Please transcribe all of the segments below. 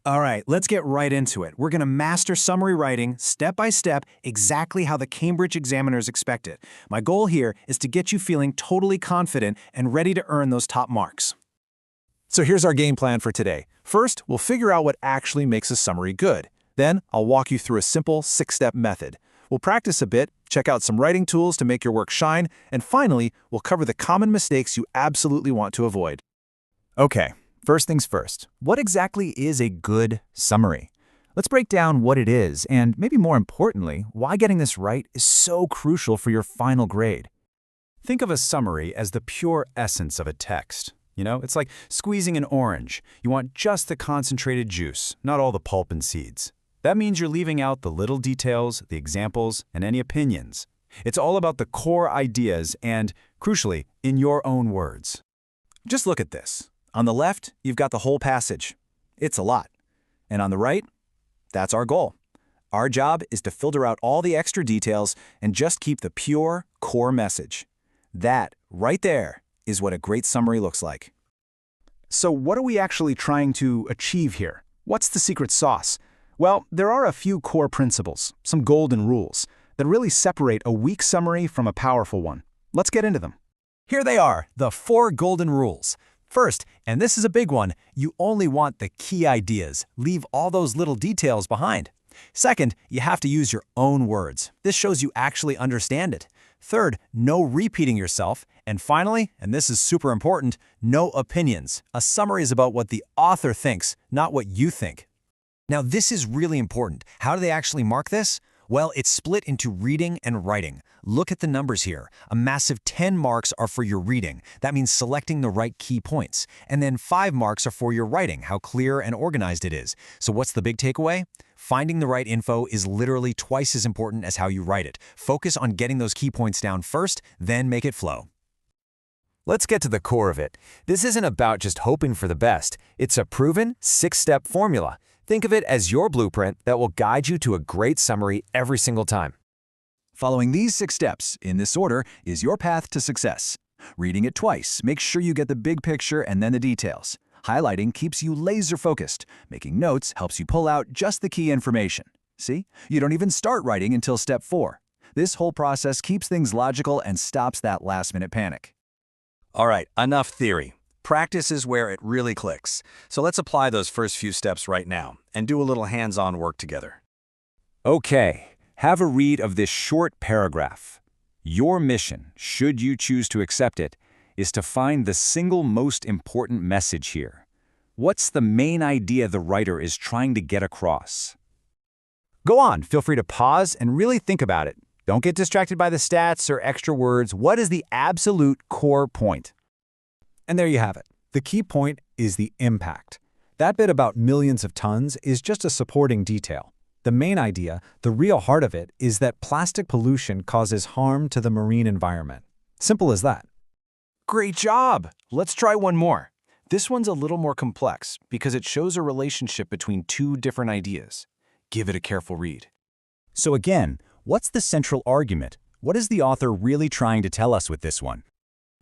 All right, let's get right into it. We're going to master summary writing step by step, exactly how the Cambridge examiners expect it. My goal here is to get you feeling totally confident and ready to earn those top marks. So here's our game plan for today. First, we'll figure out what actually makes a summary good. Then, I'll walk you through a simple 6-step method. We'll practice a bit, check out some writing tools to make your work shine, and finally, we'll cover the common mistakes you absolutely want to avoid. Okay, first things first. What exactly is a good summary? Let's break down what it is, and maybe more importantly, why getting this right is so crucial for your final grade. Think of a summary as the pure essence of a text. It's like squeezing an orange. You want just the concentrated juice, not all the pulp and seeds. That means you're leaving out the little details, the examples, and any opinions. It's all about the core ideas and, crucially, in your own words. Just look at this. On the left, you've got the whole passage. It's a lot. And on the right, that's our goal. Our job is to filter out all the extra details and just keep the pure, core message. That, right there, is what a great summary looks like. So what are we actually trying to achieve here? What's the secret sauce? Well, there are a few core principles, some golden rules, that really separate a weak summary from a powerful one. Let's get into them. Here they are, the 4 golden rules. First, and this is a big one, you only want the key ideas. Leave all those little details behind. Second, you have to use your own words. This shows you actually understand it. Third, no repeating yourself. And finally, and this is super important, no opinions. A summary is about what the author thinks, not what you think. Now, this is really important. How do they actually mark this? Well, it's split into reading and writing. Look at the numbers here. A massive 10 marks are for your reading. That means selecting the right key points. And then 5 marks are for your writing, how clear and organized it is. So what's the big takeaway? Finding the right info is literally twice as important as how you write it. Focus on getting those key points down first, then make it flow. Let's get to the core of it. This isn't about just hoping for the best. It's a proven 6-step formula. Think of it as your blueprint that will guide you to a great summary every single time. Following these 6 steps, in this order, is your path to success. Reading it twice, make sure you get the big picture and then the details. Highlighting keeps you laser-focused. Making notes helps you pull out just the key information. See? You don't even start writing until step 4. This whole process keeps things logical and stops that last-minute panic. All right, enough theory. Practice is where it really clicks. So let's apply those first few steps right now and do a little hands-on work together. Okay, have a read of this short paragraph. Your mission, should you choose to accept it, is to find the single most important message here. What's the main idea the writer is trying to get across? Go on, feel free to pause and really think about it. Don't get distracted by the stats or extra words. What is the absolute core point? And there you have it. The key point is the impact. That bit about millions of tons is just a supporting detail. The main idea, the real heart of it, is that plastic pollution causes harm to the marine environment. Simple as that. Great job! Let's try one more. This one's a little more complex because it shows a relationship between 2 different ideas. Give it a careful read. So again, what's the central argument? What is the author really trying to tell us with this one?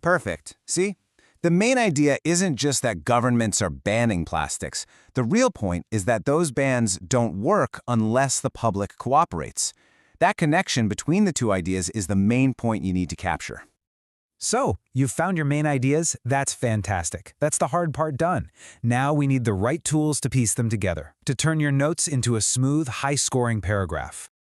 Perfect. See? The main idea isn't just that governments are banning plastics. The real point is that those bans don't work unless the public cooperates. That connection between the 2 ideas is the main point you need to capture. So, you've found your main ideas? That's fantastic. That's the hard part done. Now we need the right tools to piece them together, to turn your notes into a smooth, high-scoring paragraph.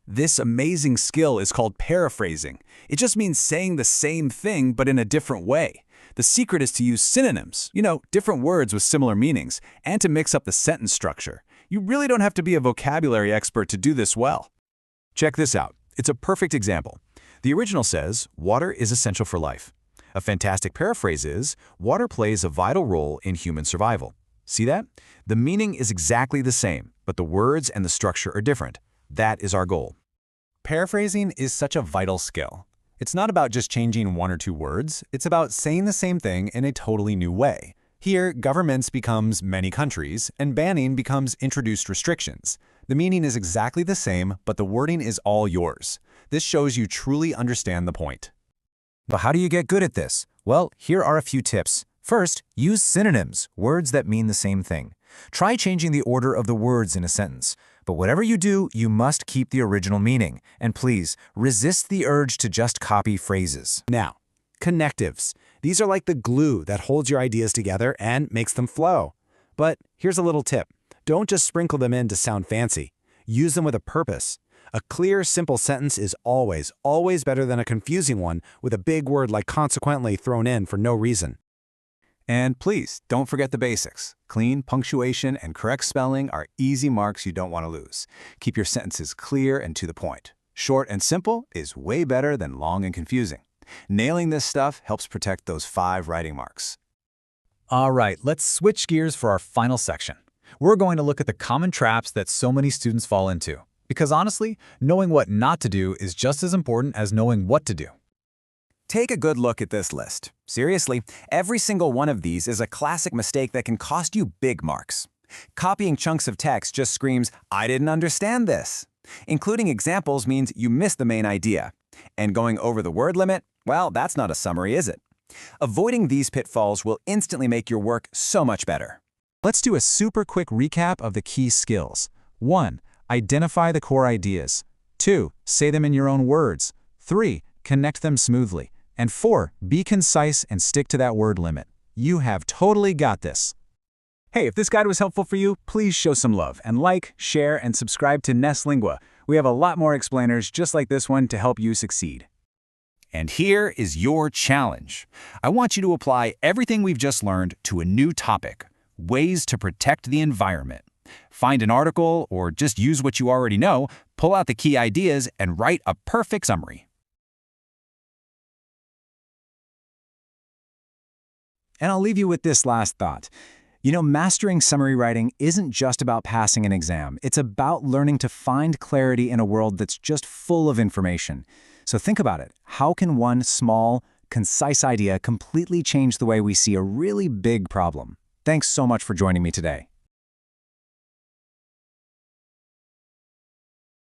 This amazing skill is called paraphrasing. It just means saying the same thing but in a different way. The secret is to use synonyms, different words with similar meanings, and to mix up the sentence structure. You really don't have to be a vocabulary expert to do this well. Check this out. It's a perfect example. The original says, water is essential for life. A fantastic paraphrase is, water plays a vital role in human survival. See that? The meaning is exactly the same, but the words and the structure are different. That is our goal. Paraphrasing is such a vital skill. It's not about just changing 1 or 2 words, it's about saying the same thing in a totally new way. Here, governments becomes many countries, and banning becomes introduced restrictions. The meaning is exactly the same, but the wording is all yours. This shows you truly understand the point. But how do you get good at this? Well, here are a few tips. First, use synonyms, words that mean the same thing. Try changing the order of the words in a sentence. But whatever you do, you must keep the original meaning. And please, resist the urge to just copy phrases. Now, connectives. These are like the glue that holds your ideas together and makes them flow. But here's a little tip. Don't just sprinkle them in to sound fancy. Use them with a purpose. A clear, simple sentence is always, always better than a confusing one with a big word like consequently thrown in for no reason. And please, don't forget the basics. Clean punctuation and correct spelling are easy marks you don't want to lose. Keep your sentences clear and to the point. Short and simple is way better than long and confusing. Nailing this stuff helps protect those 5 writing marks. All right, let's switch gears for our final section. We're going to look at the common traps that so many students fall into. Because honestly, knowing what not to do is just as important as knowing what to do. Take a good look at this list. Seriously, every single one of these is a classic mistake that can cost you big marks. Copying chunks of text just screams, "I didn't understand this." Including examples means you missed the main idea. And going over the word limit, well, that's not a summary, is it? Avoiding these pitfalls will instantly make your work so much better. Let's do a super quick recap of the key skills. 1. Identify the core ideas. 2. Say them in your own words. 3. Connect them smoothly. And 4. Be concise and stick to that word limit. You have totally got this. Hey, if this guide was helpful for you, please show some love and like, share, and subscribe to Nest Lingua. We have a lot more explainers just like this one to help you succeed. And here is your challenge. I want you to apply everything we've just learned to a new topic: ways to protect the environment. Find an article or just use what you already know, pull out the key ideas, and write a perfect summary. And I'll leave you with this last thought. Mastering summary writing isn't just about passing an exam. It's about learning to find clarity in a world that's just full of information. So think about it. How can one small, concise idea completely change the way we see a really big problem? Thanks so much for joining me today.